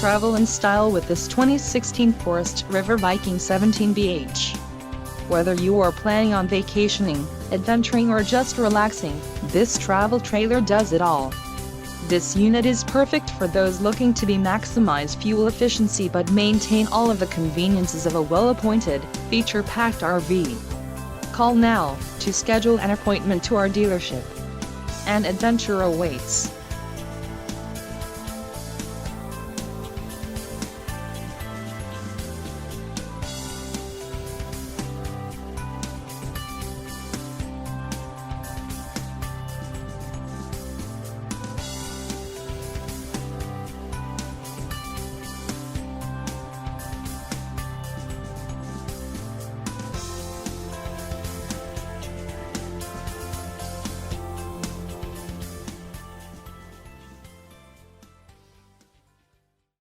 travel in style with this 2016 Forest River Viking 17BH. Whether you are planning on vacationing, adventuring or just relaxing, this travel trailer does it all. This unit is perfect for those looking to maximize fuel efficiency but maintain all of the conveniences of a well-appointed, feature-packed RV. Call now to schedule an appointment to our dealership. An adventure awaits.